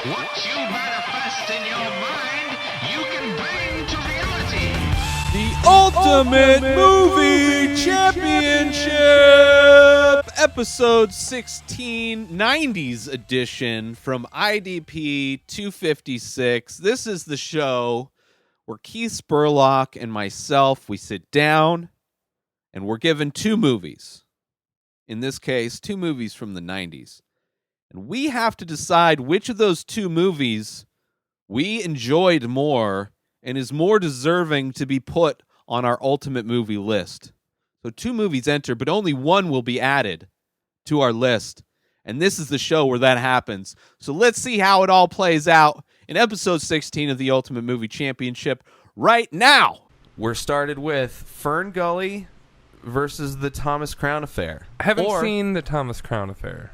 What you manifest in your mind, you can bring to reality. The Ultimate Movie Championship, episode 16, 90s edition from IDP 256. This is the show where Keith Spurlock and myself, we sit down and we're given two movies. In this case, two movies from the 90s. And we have to decide which of those two movies we enjoyed more and is more deserving to be put on our ultimate movie list. So two movies enter, but only one will be added to our list. And this is the show where that happens. So let's see how it all plays out in episode 16 of the Ultimate Movie Championship right now. We're started with Fern Gully versus the Thomas Crown Affair. I haven't seen the Thomas Crown Affair.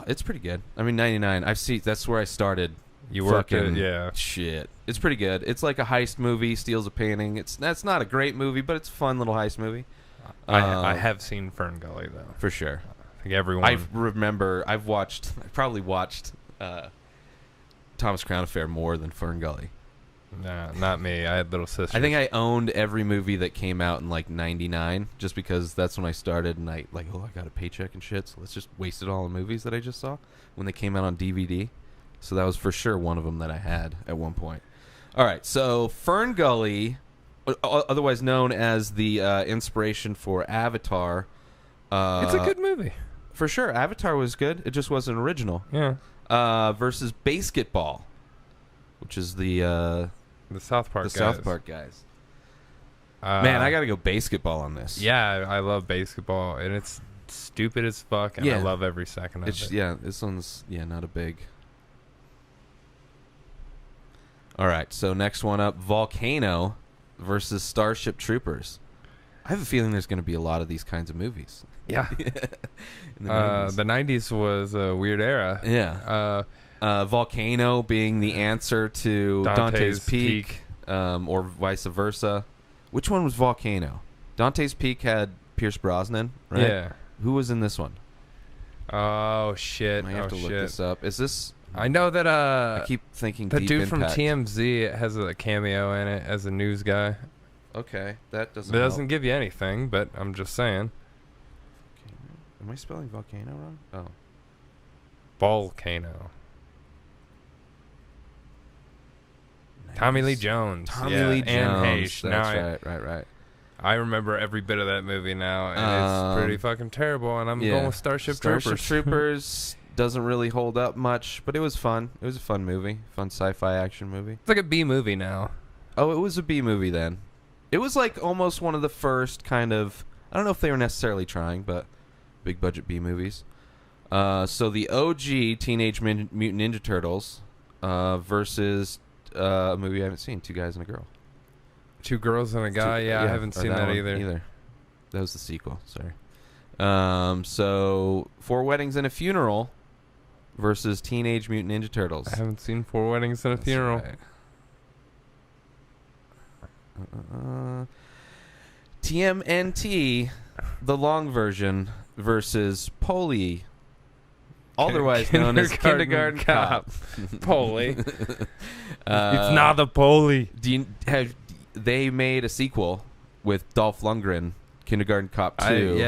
It's pretty good. I mean, 99. That's where I started. You worked it, yeah. Shit. It's pretty good. It's like a heist movie, steals a painting. That's not a great movie, but it's a fun little heist movie. I have seen Fern Gully, though. For sure. I think everyone. I probably watched Thomas Crown Affair more than Fern Gully. Nah, not me. I had little sisters. I think I owned every movie that came out in like 99 just because that's when I started and I got a paycheck and shit, so let's just waste it all on movies that I just saw when they came out on DVD. So that was for sure one of them that I had at one point. All right, so Fern Gully, otherwise known as the inspiration for Avatar. It's a good movie. For sure. Avatar was good. It just wasn't original. Yeah. Versus Basketball, which is the South Park guys. South Park guys. Man, I got to go Basketball on this. Yeah, I love Basketball, and it's stupid as fuck, and I love every second of it. Yeah, this one's not a big... All right, so next one up, Volcano versus Starship Troopers. I have a feeling there's going to be a lot of these kinds of movies. Yeah. In the 90s. The 90s was a weird era. Yeah. Volcano being the answer to Dante's Peak. Or vice versa. Which one was Volcano? Dante's Peak had Pierce Brosnan, right? Yeah. Who was in this one? Oh, shit. I have to look this up. Is this... I know that I keep thinking the Deep dude Impact. from TMZ has a cameo in it as a news guy. Okay, that doesn't It doesn't give you anything, but I'm just saying. Am I spelling Volcano wrong? Oh. Volcano. Nice. Tommy Lee Jones. Tommy Lee Jones. And Hayes. That's right. I remember every bit of that movie now, and it's pretty fucking terrible, and I'm going with Starship Troopers. Starship Troopers doesn't really hold up much, but it was fun. It was a fun movie. Fun sci-fi action movie. It's like a B movie now. Oh, it was a B movie then. It was like almost one of the first kind of... I don't know if they were necessarily trying, but big budget B movies. So the OG Teenage Mutant Ninja Turtles versus a movie I haven't seen, Two Guys and a Girl. Two Girls and a Guy? Yeah, I haven't seen that either. That was the sequel, sorry. So Four Weddings and a Funeral versus Teenage Mutant Ninja Turtles. I haven't seen Four Weddings and a Funeral. Right. TMNT, the long version, versus Polly, otherwise known as Kindergarten Cop. Polly. It's not a Polly. They made a sequel with Dolph Lundgren, Kindergarten Cop 2.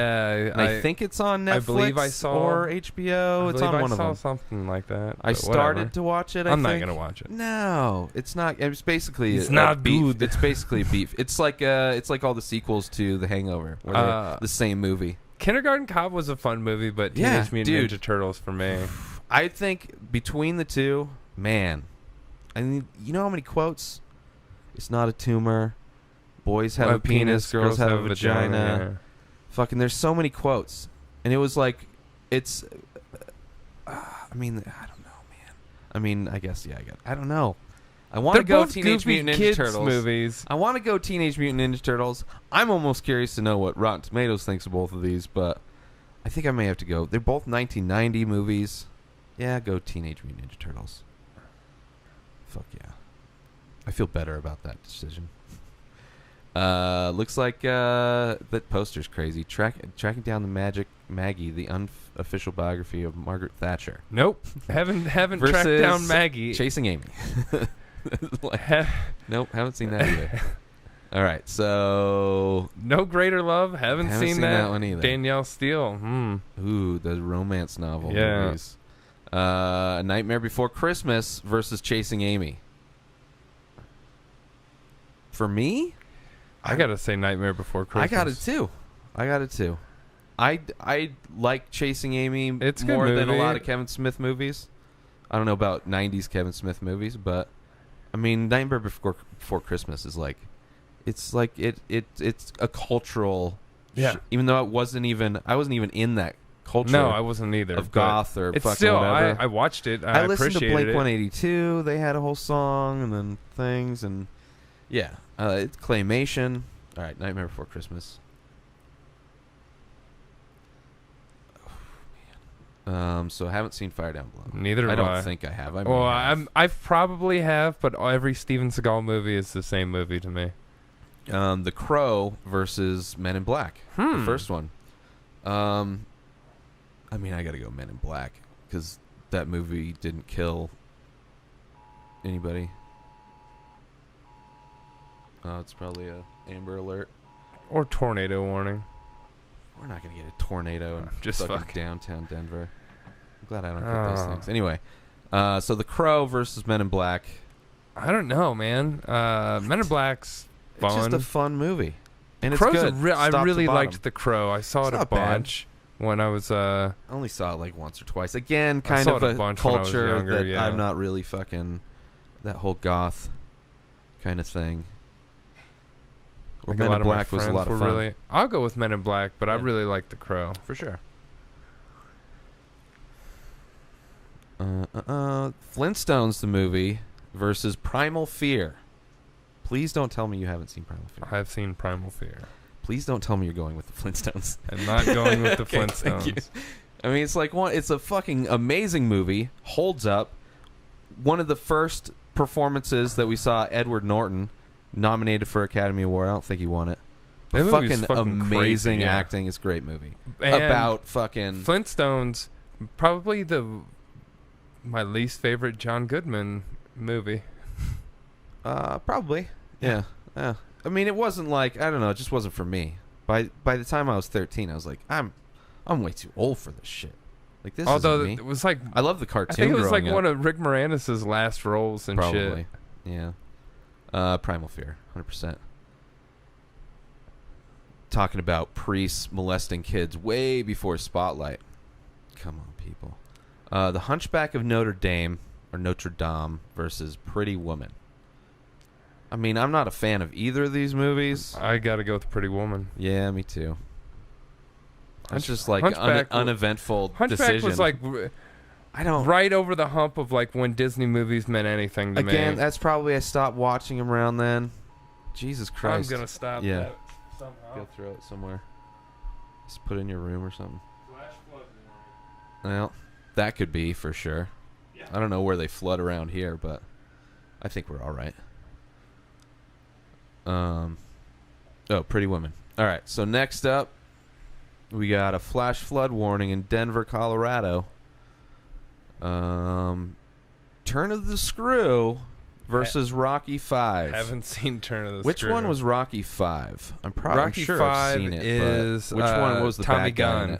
I think it's on Netflix. I believe I saw, or HBO. It's on one of them. I saw something like that. I started to watch it. I'm not gonna watch it. No, it's not. It's basically it's not beef. good. It's basically beef. It's like all the sequels to The Hangover, where they're the same movie. Kindergarten Cop was a fun movie, but Teenage Mutant Ninja Turtles for me. I think between the two, man. I mean, you know how many quotes? It's not a tumor. Boys have a penis, girls have a vagina. Yeah. Fucking, there's so many quotes. And it was like, it's... I mean, I don't know, man. I mean, I guess, I don't know. I want to go Teenage Mutant Ninja Turtles. Movies. I want to go Teenage Mutant Ninja Turtles. I'm almost curious to know what Rotten Tomatoes thinks of both of these, but I think I may have to go. They're both 1990 movies. Yeah, go Teenage Mutant Ninja Turtles. Fuck yeah. I feel better about that decision. Looks like that poster's crazy. Tracking down the magic Maggie, the unofficial biography of Margaret Thatcher. Nope. Haven't tracked Versus down Maggie. Chasing Amy. Nope, haven't seen that either. All right, so No Greater Love. Haven't seen that one either. Danielle Steele. Ooh, the romance novel Yeah. movies. Nightmare Before Christmas versus Chasing Amy. For me, I gotta say Nightmare Before Christmas. I got it too. I like Chasing Amy It's a good more than a movie. lot of Kevin Smith movies. I don't know about 90s Kevin Smith movies, but I mean Nightmare Before Christmas is like it's a cultural even though I wasn't even in that culture. No, I wasn't either. Of goth or it's fucking still, whatever. I watched it. I listened to appreciated Blink it. 182. They had a whole song and then things and yeah, it's claymation. All right, Nightmare Before Christmas. So I haven't seen Fire Down Below. Neither have I don't think I have. I probably have, but every Steven Seagal movie is the same movie to me. The Crow versus Men in Black. The first one. I mean, I got to go Men in Black because that movie didn't kill anybody. It's probably a Amber Alert. Or Tornado Warning. We're not going to get a tornado in Just fucking downtown Denver. I'm glad I don't get those things. Anyway, so The Crow versus Men in Black. I don't know, man. Men in Black's fun. It's just a fun movie. And Crow's it's good. I Top to really bottom. liked The Crow. I saw It's it a not bad. bunch when I was... I only saw it like once or twice. Again, kind saw of it a a bunch when I was culture younger, that yeah. I'm not really fucking... That whole goth kind of thing. Or Men in Black was a lot of fun. Really, I'll go with Men in Black, but I really like The Crow. For sure. Flintstones the movie versus Primal Fear. Please don't tell me you haven't seen Primal Fear. I've seen Primal Fear. Please don't tell me you're going with the Flintstones. I'm not going with the Okay, thank you. Flintstones. I mean, it's a fucking amazing movie. Holds up. One of the first performances that we saw Edward Norton nominated for Academy Award. I don't think he won it. That But movie's fucking amazing crazy, yeah. acting. It's a great movie. And About fucking... Flintstones, probably my least favorite John Goodman movie. Probably. Yeah. I mean, it wasn't like, I don't know, it just wasn't for me. By the time I was 13, I was like, I'm way too old for this shit. Like, this Although isn't me. it was like... I love the cartoon. I think it was like growing one up. of Rick Moranis' last roles and Probably. shit. Yeah. Primal Fear, 100%. Talking about priests molesting kids way before Spotlight. Come on, people. The Hunchback of Notre Dame versus Pretty Woman. I mean, I'm not a fan of either of these movies. I gotta go with Pretty Woman. Yeah, me too. It's just like Hunchback uneventful Hunchback decision. was like I don't... right over the hump of like when Disney movies meant anything to me. Again, that's probably I stopped watching them around then. Jesus Christ. I'm gonna stop Yeah. that somehow. Go throw it somewhere. Just put it in your room or something. Flash flood warning. Well, that could be for sure. Yeah. I don't know where they flood around here, but I think we're all right. Pretty Woman. All right, so next up, we got a flash flood warning in Denver, Colorado. Turn of the Screw versus Rocky 5. Haven't seen Turn of the Which Screw. one was Rocky 5? I'm probably Rocky sure 5 I've seen it. is but which one was the Tommy bad guy in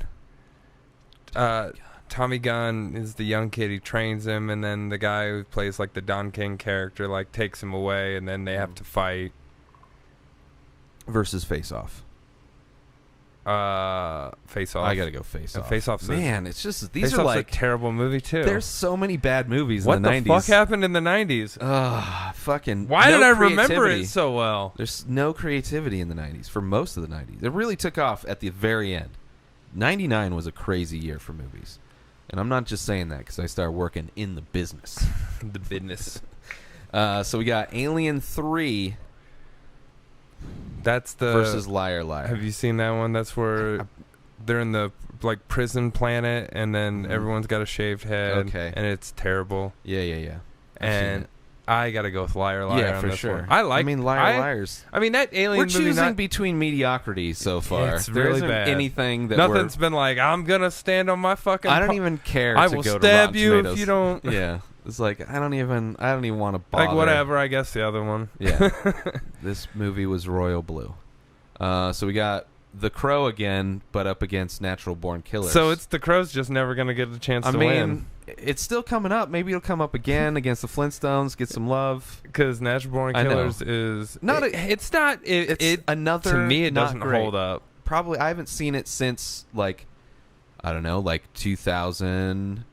Gunn. it? Tommy Gunn is the young kid. He trains him, and then the guy who plays like the Don King character like takes him away, and then they have to fight. Versus Face Off. Face Off. I gotta go Face Off. Face Off's Man, it's just these Face are Off's like a terrible movie too. there's so many bad movies what in the the 90s. fuck happened in the 90s? Fucking. Why no did I remember creativity. it so well? There's no creativity in the 90s for most of the 90s. It really took off at the very end. 99 was a crazy year for movies. And I'm not just saying that because I started working in the business. The business. So we got Alien 3 That's the versus Liar Liar. Have you seen that one? That's where they're in the like prison planet, and then everyone's got a shaved head. Okay. And it's terrible. Yeah. I've seen And it. I gotta go with Liar Liar. Yeah, on for this sure. One. I like. Liar Liars. I mean, that alien We're movie. choosing between mediocrity so far. It's there really isn't bad. anything that Nothing's been like, I'm gonna stand on my fucking. I don't even care. I to will go to stab Rotten you Tomatoes. if you don't. Yeah, it's like I don't even want to bother. Like whatever. I guess the other one. Yeah, this movie was royal blue. So we got The Crow again, but up against Natural Born Killers. So it's The Crow's just never gonna get a chance to win. It's still coming up. Maybe it'll come up again against the Flintstones, get some love. Because Natural Born Killers is not. It's not. It's another. To me, it not doesn't great. hold up. Probably I haven't seen it since like I don't know, like 2099.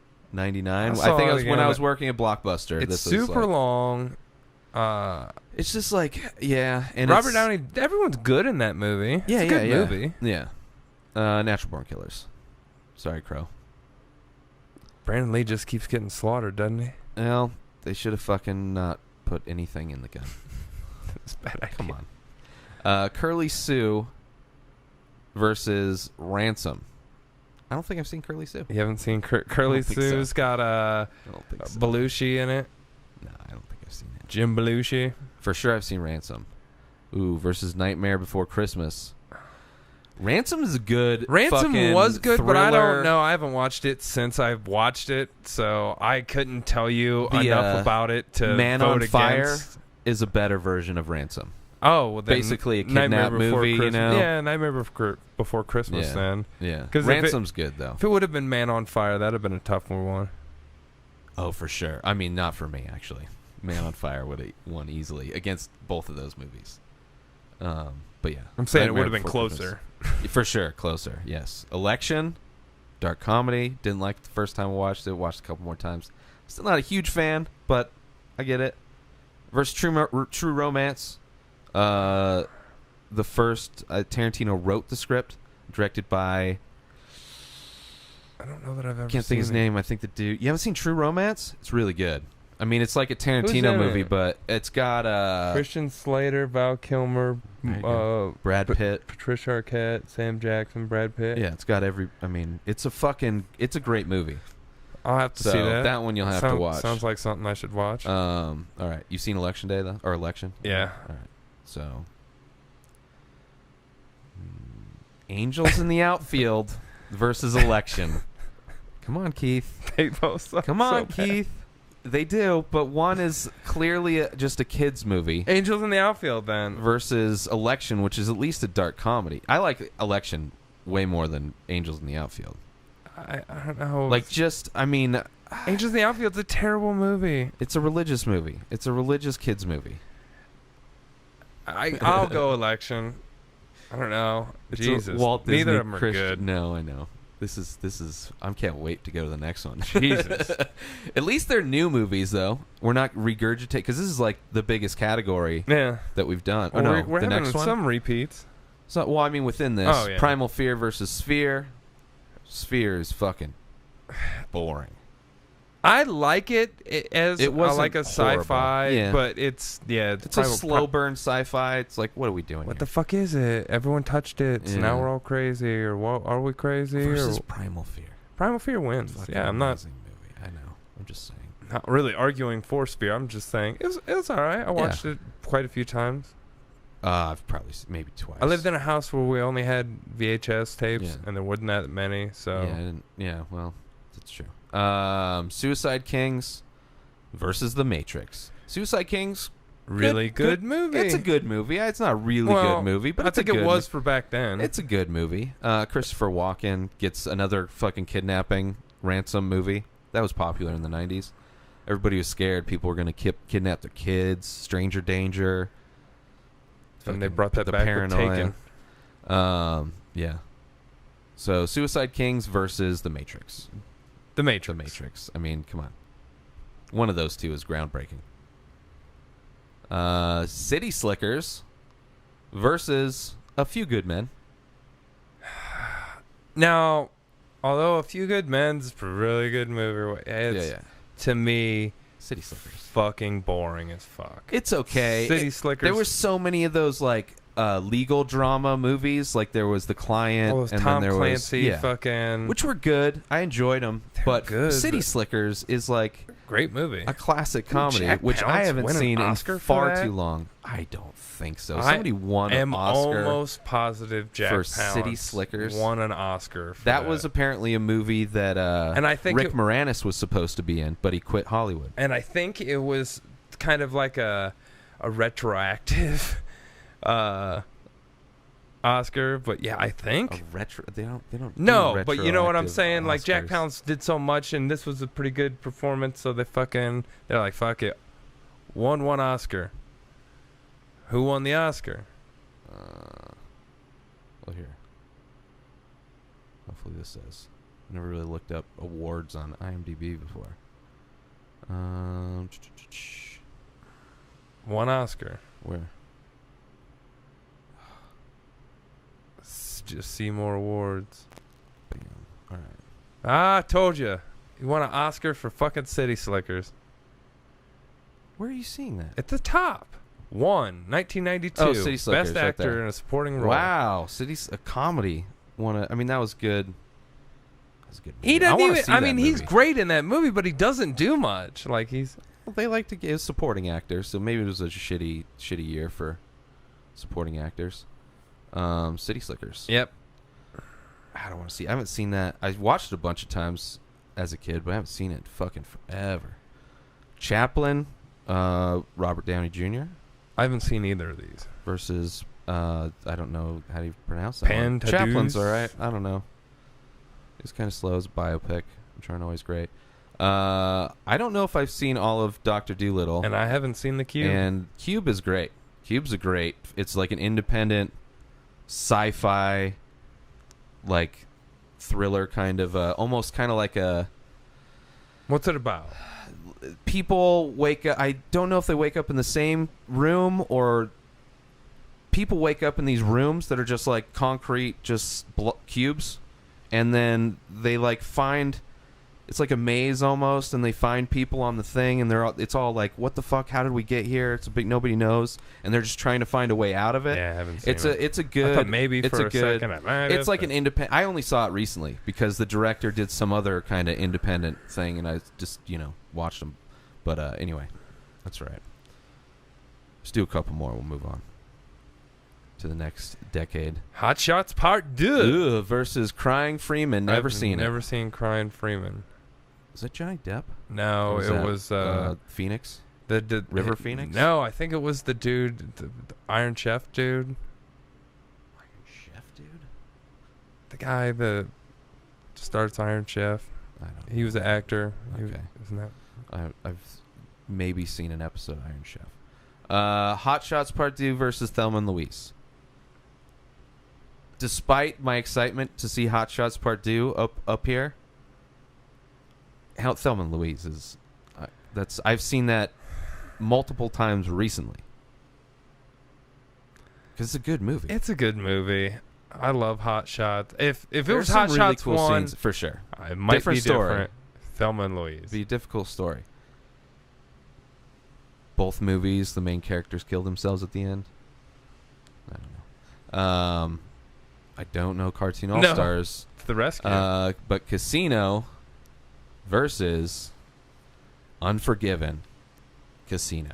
I think it was when I was working at Blockbuster. It's this super like, long. It's just like and Robert Downey. Everyone's good in that movie. Yeah, it's a good movie. Yeah. Natural Born Killers. Sorry, Crow. Brandon Lee just keeps getting slaughtered, doesn't he? Well, they should have fucking not put anything in the gun. It's a bad idea. Come on. Curly Sue versus Ransom. I don't think I've seen Curly Sue. You haven't seen Curly Sue's got I don't think so. Belushi in it. No, I don't think I've seen it. Jim Belushi. For sure I've seen Ransom. Ooh, versus Nightmare Before Christmas. Ransom is a good Ransom was good, thriller. but I don't know. I haven't watched it since I've watched it, so I couldn't tell you enough about it to Man vote on Fire against. is a better version of Ransom. Oh, well, then basically a Nightmare kidnap Before movie, you Christmas. know? Yeah, Nightmare Before Christmas. Yeah. Then, Yeah, 'Cause Ransom's good though. if it would have been Man on Fire, that'd have been a tough one. Oh, for sure. I mean, not for me actually. Man on Fire would have won easily against both of those movies. But yeah, I'm saying Nightmare it would have been Before closer. Christmas. For sure, closer. Yes. Election, dark comedy. Didn't like it the first time I watched it. Watched a couple more times. Still not a huge fan, but I get it. Versus True Romance. The first Tarantino wrote the script, directed by. I don't know that I've ever. Can't think his name. I think the dude. You haven't seen True Romance? It's really good. I mean, it's like a Who's in Tarantino movie, it? but it's got Christian Slater, Val Kilmer, Brad Pitt, Patricia Arquette, Sam Jackson, Brad Pitt. Yeah, it's got every. I mean, it's a great movie. I'll have to So see that. that one you'll have to watch. Sounds like something I should watch. All right, you've seen Election Day though, or Election? Yeah. All right, so Angels in the Outfield versus Election. Come on, Keith. They both suck. Come on, so bad. Keith. They do, but one is clearly just a kids movie. Angels in the Outfield, then. Versus Election, which is at least a dark comedy. I like Election way more than Angels in the Outfield. I don't know. Like, just, I mean... Angels in the Outfield's a terrible movie. It's a religious movie. It's a religious kids movie. I'll go Election. I don't know. It's Jesus. Walt Disney Neither of them are Christian. good. No, I know. This is. I can't wait to go to the next one. Jesus. At least they're new movies, though. We're not regurgitate because this is like the biggest category Yeah. that we've done. Well, Oh no, we're the having next one. some repeats. So, well, I mean, within this, Oh, yeah. Primal Fear versus Sphere. Sphere is fucking boring. I like it as It I wasn't like a sci-fi, horrible. Yeah. but it's It's a slow burn sci-fi. It's like, what are we doing? What here? the fuck is it? Everyone touched it, so Yeah. now we're all crazy, or what? Are we crazy? versus Or Primal Fear? Primal Fear wins. Fucking Yeah, I'm not amazing movie. I know. I'm just saying. really arguing for Spear. I'm just saying it was all right. I watched it quite a few times. I've probably maybe twice. I lived in a house where we only had VHS tapes, Yeah. and there wasn't that many. So Yeah, I didn't, yeah. Well, that's true. Suicide Kings versus The Matrix. Suicide Kings, really good movie. It's a good movie. It's not a really good movie, but I it's a think good it was for back then. It's a good movie. Christopher Walken gets another fucking kidnapping ransom movie. That was popular in the 90s. Everybody was scared people were going to kidnap their kids. Stranger Danger. and they Fucking brought that the back paranoia. with Taken. Yeah. So Suicide Kings versus The Matrix. The Matrix. The Matrix. I mean, come on. One of those two is groundbreaking. City Slickers versus A Few Good Men. Now, although A Few Good Men's a really good movie, it's to me City Slickers. fucking boring as fuck. It's okay. City Slickers. There were so many of those like legal drama movies. Like there was The Client, all those and Tom then there Clancy was fucking. which were good. I enjoyed them. But good, City but- Slickers is like Great movie. A classic comedy, Jack which I Palance haven't win an seen in Oscar for far that? too long. I don't think so. Somebody won an am Oscar almost positive Jack for Palance City Slickers. won an Oscar for that was apparently a movie that and I think Rick Moranis was supposed to be in, but he quit Hollywood. And I think it was kind of like a retroactive Oscar, but yeah, I think A retro? They don't. no, do but you know what I'm retroactive saying. Like Jack Oscars. Palance did so much, and this was a pretty good performance, so they're like, fuck it, won one Oscar. Who won the Oscar? Well, here. Hopefully this says. I never really looked up awards on IMDb before. One Oscar. Where? Just see more awards. Bam. All right. Ah, I told you. He won an Oscar for fucking City Slickers. Where are you seeing that? At the top. 1992. Oh, City Slickers, Best right actor there. in a supporting role. Wow, a comedy. I mean, that was good. That was a good. Movie. He doesn't wanna even. see I that mean, he's movie. great in that movie, but he doesn't do much. Like he's. Well, they like to give supporting actors, so maybe it was a shitty year for supporting actors. City Slickers. Yep. I don't want to see. I haven't seen that. I watched it a bunch of times as a kid, but I haven't seen it in fucking forever. Chaplin, Robert Downey Jr. I haven't seen either of these. versus I don't know how do you pronounce that. Pan one. Tattoos? Chaplin's all right. I don't know. It's kind of slow as a biopic. I'm sure always great. I don't know if I've seen all of Dr. Dolittle. And I haven't seen The Cube. And Cube is great. Cube's a great. It's like an independent sci-fi, like thriller kind of, almost kind of like a. What's it about? People wake up. I don't know if they wake up in the same room or people wake up in these rooms that are just like concrete, just cubes, and then they like find. It's like a maze almost, and they find people on the thing, and it's all like, what the fuck? How did we get here? It's a big, nobody knows, and they're just trying to find a way out of it. Yeah, I haven't seen it. It's a good. I thought maybe it's for a a good, second I might have, It's like but- an independent. I only saw it recently because the director did some other kind of independent thing, and I just watched them. But anyway, that's right. Let's do a couple more. We'll move on to the next decade. Hot Shots Part 2 versus Crying Freeman. Never seen it. Never seen Crying Freeman. Was that Johnny Depp? No, Or it that, was Phoenix. the River Phoenix? No, I think it was the dude, the Iron Chef dude, Iron Chef, dude. the guy that starts Iron Chef. I don't. He was an actor. Okay. Isn't that? I've maybe seen an episode of Iron Chef. Hot Shots Part 2 versus Thelma and Louise. Despite my excitement to see Hot Shots Part 2 up here, Thelma and Louise is I've seen that multiple times recently. Because it's a good movie. It's a good movie. I love Hot Shots. If it There's was some Hot really Shots cool 1, scenes, for sure. it might Different be story. different. Thelma and Louise. It'd be a difficult story. Both movies, the main characters kill themselves at the end. I don't know. I don't know Cartoon All Stars. It's the rescue. But Casino versus Unforgiven. Casino.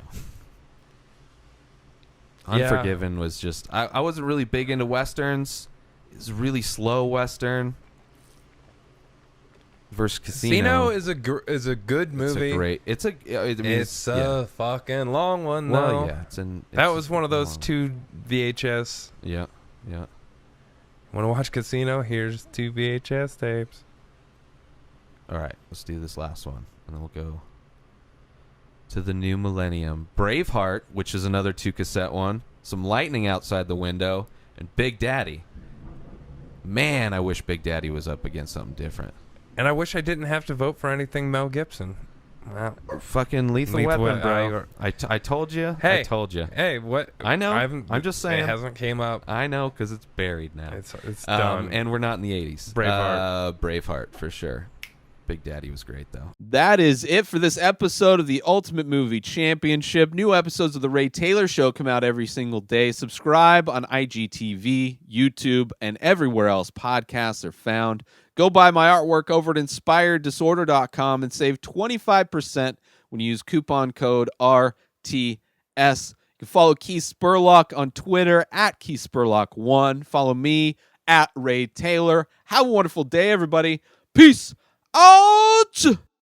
Yeah. Unforgiven was just. I wasn't really big into westerns. It was a really slow western. Versus Casino. is a good movie. It's a great. It's a. I mean, It's a fucking long one, though. Well, yeah. That was one of those long. 2 VHS. Yeah. Yeah. Want to watch Casino? Here's 2 VHS tapes. All right, let's do this last one, and then we'll go to the new millennium. Braveheart, which is another 2 cassette one. Some lightning outside the window, and Big Daddy. Man, I wish Big Daddy was up against something different. And I wish I didn't have to vote for anything Mel Gibson. Wow. Fucking Lethal Weapon, bro. I told you. Hey. I told you. Hey, what? I know. I'm just saying. It hasn't came up. I know, because it's buried now. It's done. And we're not in the 80s. Braveheart. Braveheart, for sure. Big Daddy was great, though. That is it for this episode of the Ultimate Movie Championship. New episodes of The Ray Taylor Show come out every single day. Subscribe on IGTV, YouTube, and everywhere else podcasts are found. Go buy my artwork over at InspiredDisorder.com and save 25% when you use coupon code RTS. You can follow Keith Spurlock on Twitter at KeithSpurlock1. Follow me at Ray Taylor. Have a wonderful day, everybody. Peace out!